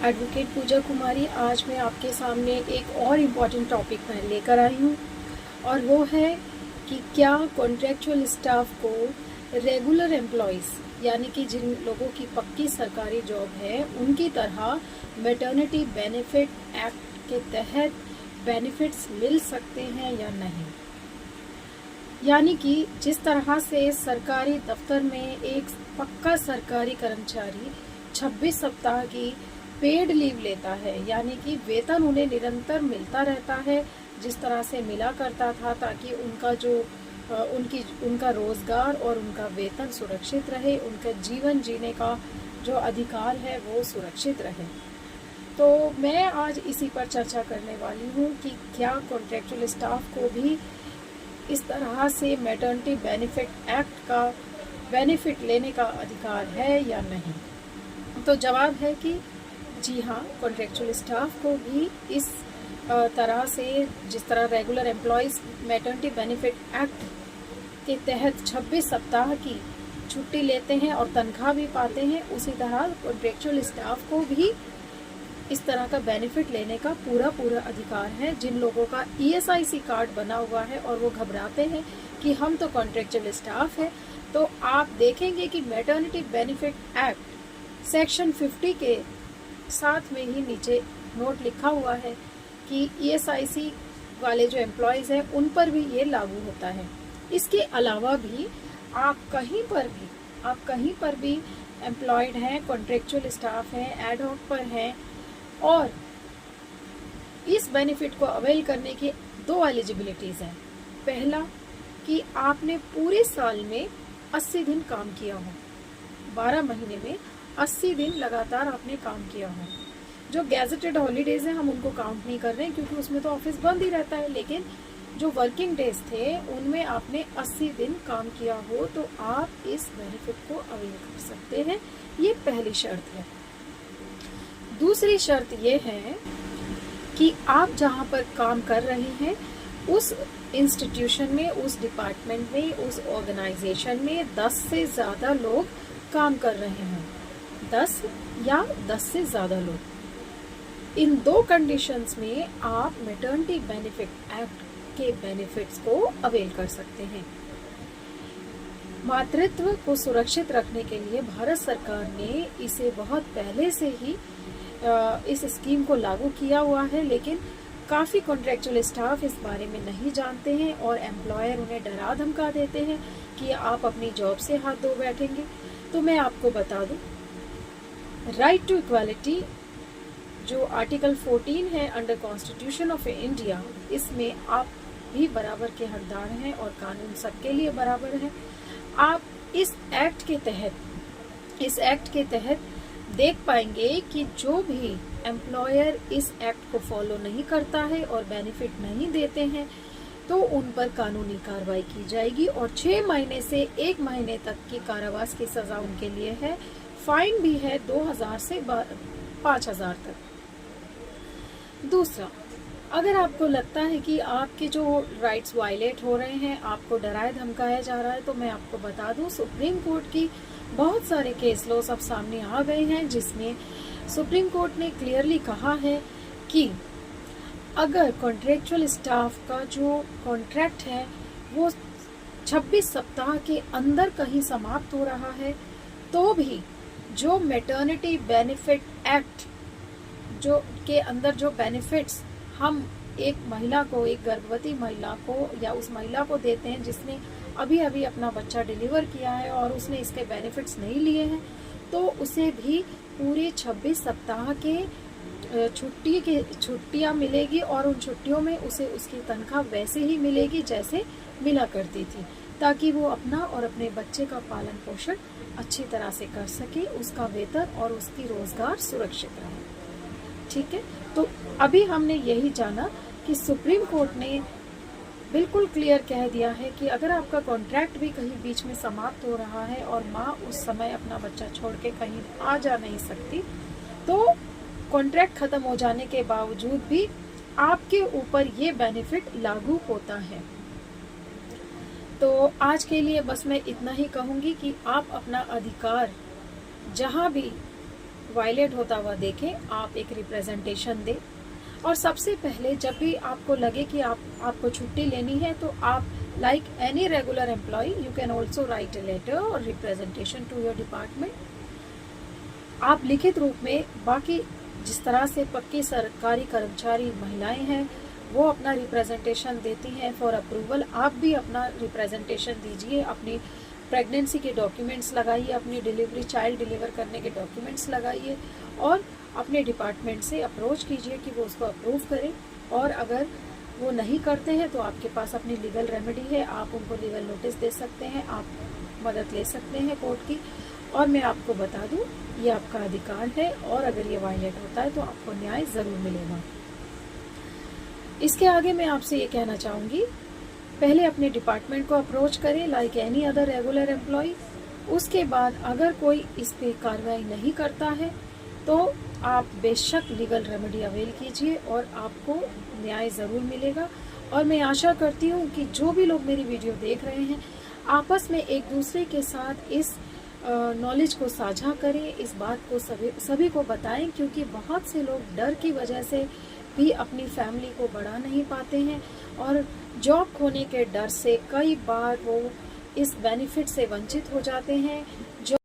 Advocate पूजा कुमारी। आज मैं आपके सामने एक और इम्पॉर्टेंट टॉपिक मैं लेकर आई हूँ और वो है कि क्या कॉन्ट्रैक्चुअल स्टाफ को रेगुलर एम्प्लॉयज़ यानी कि जिन लोगों की पक्की सरकारी जॉब है उनकी तरह मैटरनिटी बेनिफिट एक्ट के तहत बेनिफिट्स मिल सकते हैं या नहीं। यानी कि जिस तरह से सरकारी दफ्तर में एक पक्का सरकारी कर्मचारी 26 सप्ताह की पेड लीव लेता है, यानी कि वेतन उन्हें निरंतर मिलता रहता है जिस तरह से मिला करता था, ताकि उनका रोजगार और उनका वेतन सुरक्षित रहे, उनका जीवन जीने का जो अधिकार है वो सुरक्षित रहे। तो मैं आज इसी पर चर्चा करने वाली हूँ कि क्या कॉन्ट्रैक्चुअल स्टाफ को भी इस तरह से मैटरनिटी बेनिफिट एक्ट का बेनिफिट लेने का अधिकार है या नहीं। तो जवाब है कि जी हाँ, कॉन्ट्रैक्चुअल स्टाफ को भी इस तरह से जिस तरह regular employees maternity benefit act के तहत 26 सप्ताह की छुट्टी लेते हैं और तनख्वाह भी पाते हैं, उसी तरह कॉन्ट्रैक्चुअल स्टाफ को भी इस तरह का बेनिफिट लेने का पूरा अधिकार है। जिन लोगों का ESIC कार्ड बना हुआ है और वो घबराते हैं कि हम तो कॉन्ट्रैक्चुअल स्टाफ है, तो आप देखेंगे कि मैटरनिटी बेनिफिट एक्ट सेक्शन 50 के साथ में ही नीचे नोट लिखा हुआ है कि ESIC वाले जो एम्प्लॉयज़ हैं उन पर भी ये लागू होता है। इसके अलावा भी आप कहीं पर भी एम्प्लॉयड हैं, कॉन्ट्रैक्चुअल स्टाफ हैं, एडहॉक पर हैं और इस बेनिफिट को अवेल करने की 2 एलिजिबिलिटीज़ हैं। पहला कि आपने पूरे साल में 80 दिन काम किया हो, 12 महीने में 80 दिन लगातार आपने काम किया हो। जो गैजेटेड हॉलीडेज हैं हम उनको काउंट नहीं कर रहे हैं क्योंकि उसमें तो ऑफिस बंद ही रहता है, लेकिन जो वर्किंग डेज थे उनमें आपने 80 दिन काम किया हो तो आप इस बेनिफिट को अवेल कर सकते हैं। ये पहली शर्त है। दूसरी शर्त ये है कि आप जहाँ पर काम कर रहे हैं उस इंस्टीट्यूशन में, उस डिपार्टमेंट में, उस ऑर्गेनाइजेशन में 10 से ज़्यादा लोग काम कर रहे हैं, 10 या 10 से ज़्यादा लोग। इन 2 कंडीशंस में आप मैटरनिटी बेनिफिट एक्ट के बेनिफिट्स को अवेल कर सकते हैं। मातृत्व को सुरक्षित रखने के लिए भारत सरकार ने इसे बहुत पहले से ही इस स्कीम को लागू किया हुआ है, लेकिन काफ़ी कॉन्ट्रैक्चुअल स्टाफ इस बारे में नहीं जानते हैं और एम्प्लॉयर उन्हें डरा धमका देते हैं कि आप अपनी जॉब से हाथ धो बैठेंगे। तो मैं आपको बता दूं, राइट टू इक्वालिटी जो आर्टिकल 14 है अंडर कॉन्स्टिट्यूशन ऑफ इंडिया, इसमें आप भी बराबर के हकदार हैं और कानून सबके लिए बराबर है। आप इस एक्ट के तहत देख पाएंगे कि जो भी एम्प्लॉयर इस एक्ट को फॉलो नहीं करता है और बेनिफिट नहीं देते हैं तो उन पर कानूनी कार्रवाई की जाएगी और 6 महीने से 1 महीने तक की कारावास की सजा उनके लिए है। फाइन भी है 2000 से 5000 तक। दूसरा, अगर आपको लगता है कि आपके जो राइट्स वायलेट हो रहे हैं, आपको डराया धमकाया जा रहा है, तो मैं आपको बता दूं सुप्रीम कोर्ट की बहुत सारे केस लॉ सब सामने आ गए हैं जिसमें सुप्रीम कोर्ट ने क्लियरली कहा है कि अगर कॉन्ट्रैक्चुअल स्टाफ का जो कॉन्ट्रैक्ट है वो 26 सप्ताह के अंदर कहीं समाप्त हो रहा है तो भी जो मैटरनिटी बेनिफिट एक्ट जो के अंदर जो बेनिफिट्स हम एक महिला को, एक गर्भवती महिला को या उस महिला को देते हैं जिसने अभी अभी अपना बच्चा डिलीवर किया है और उसने इसके बेनिफिट्स नहीं लिए हैं, तो उसे भी पूरे 26 सप्ताह के छुट्टियां मिलेगी और उन छुट्टियों में उसे उसकी तनख्वाह वैसे ही मिलेगी जैसे मिला करती थी, ताकि वो अपना और अपने बच्चे का पालन पोषण अच्छी तरह से कर सके, उसका वेतन और उसकी रोजगार सुरक्षित रहे। ठीक है, तो अभी हमने यही जाना कि सुप्रीम कोर्ट ने बिल्कुल क्लियर कह दिया है कि अगर आपका कॉन्ट्रैक्ट भी कहीं बीच में समाप्त हो रहा है और माँ उस समय अपना बच्चा छोड़ के कहीं आ जा नहीं सकती, तो कॉन्ट्रैक्ट खत्म हो जाने के बावजूद भी आपके ऊपर ये बेनिफिट लागू होता है। तो आज के लिए बस मैं इतना ही कहूँगी कि आप अपना अधिकार जहाँ भी वायलेट होता हुआ देखें, आप एक रिप्रेजेंटेशन दें। और सबसे पहले जब भी आपको लगे कि आपको छुट्टी लेनी है, तो आप like any regular employ you can also write a letter और रिप्रेजेंटेशन टू योर डिपार्टमेंट। आप लिखित रूप में, बाकी जिस तरह से पक्के सरकारी कर्मचारी महिलाएं हैं वो अपना रिप्रेजेंटेशन देती हैं फॉर अप्रूवल, आप भी अपना रिप्रेजेंटेशन दीजिए। अपनी प्रेगनेंसी के डॉक्यूमेंट्स लगाइए, अपनी डिलीवरी, चाइल्ड डिलीवर करने के डॉक्यूमेंट्स लगाइए और अपने डिपार्टमेंट से अप्रोच कीजिए कि वो उसको अप्रूव करें। और अगर वो नहीं करते हैं तो आपके पास अपनी लीगल रेमेडी है, आप उनको लीगल नोटिस दे सकते हैं, आप मदद ले सकते हैं कोर्ट की। और मैं आपको बता दूं, ये आपका अधिकार है और अगर ये वायलेट होता है तो आपको न्याय ज़रूर मिलेगा। इसके आगे मैं आपसे ये कहना चाहूँगी, पहले अपने डिपार्टमेंट को अप्रोच करें like any other regular employ. उसके बाद अगर कोई इस पर कार्रवाई नहीं करता है तो आप बेशक लीगल रेमेडी अवेल कीजिए और आपको न्याय ज़रूर मिलेगा। और मैं आशा करती हूँ कि जो भी लोग मेरी वीडियो देख रहे हैं आपस में एक दूसरे के साथ इस नॉलेज को साझा करें, इस बात को सभी को बताएं, क्योंकि बहुत से लोग डर की वजह से भी अपनी फैमिली को बढ़ा नहीं पाते हैं और जॉब खोने के डर से कई बार वो इस बेनिफिट से वंचित हो जाते हैं।